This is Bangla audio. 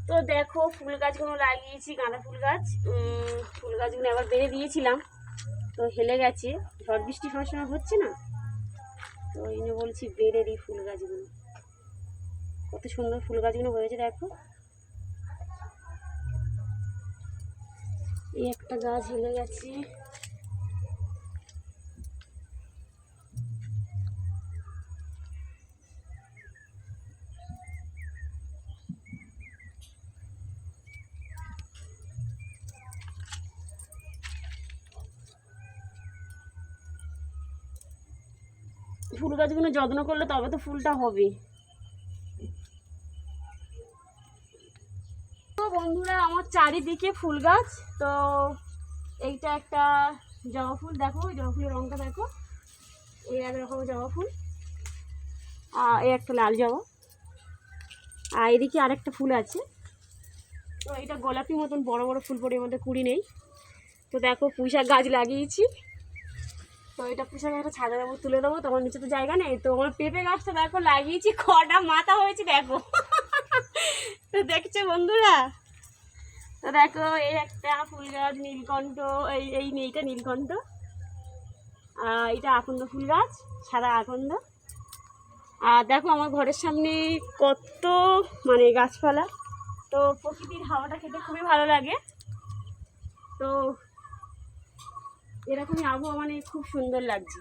তো দেখো ফুল গাছগুলো লাগিয়েছি, গাঁদা ফুল গাছ। ফুল গাছগুলো আবার বেড়ে দিয়েছিলাম, তো হেলে গেছে, ঝড় বৃষ্টি সবসময় হচ্ছে না, তো এই জন্য বলছি বেড়ে দিই ফুল গাছগুলো। কত সুন্দর ফুল গাছগুলো হয়েছে দেখো। এই একটা গাছ হেলে গেছে। ফুল গাছগুলো যত্ন করলে তবে তো ফুলটা হবে। তো বন্ধুরা আমার চারিদিকে ফুল গাছ। তো এইটা একটা জবা ফুল, দেখো জবা ফুলের রঙটা দেখো, এই এক রকম জবা ফুল, আর এই একটা লাল জবা, আর এদিকে আরেকটা ফুল আছে। তো এটা গোলাপি মতন বড় বড় ফুল পড়ে, এর মধ্যে কুড়ি নেই। তো দেখো পুঁইশাক গাছ লাগিয়েছি, তো এটা পুঁইশাক একটা ছাদে দেবো, তুলে দেবো, তখন নিচে তো জায়গা নেই। তো আমার পেঁপে গাছটা দেখো লাগিয়েছি, কটা মাথা হয়েছে দেখো। তো দেখছো বন্ধুরা, তো দেখো এই একটা ফুল গাছ নীলকণ্ঠ, এই এইটা নীলকণ্ঠ, আর এটা আকন্দ ফুল গাছ, সাদা আকন্দ। আর দেখো আমার ঘরের সামনে কত মানে গাছপালা, তো প্রকৃতির হাওয়াটা খেতে খুবই ভালো লাগে। তো এরকমই আবহাওয়া মানে খুব সুন্দর লাগছে।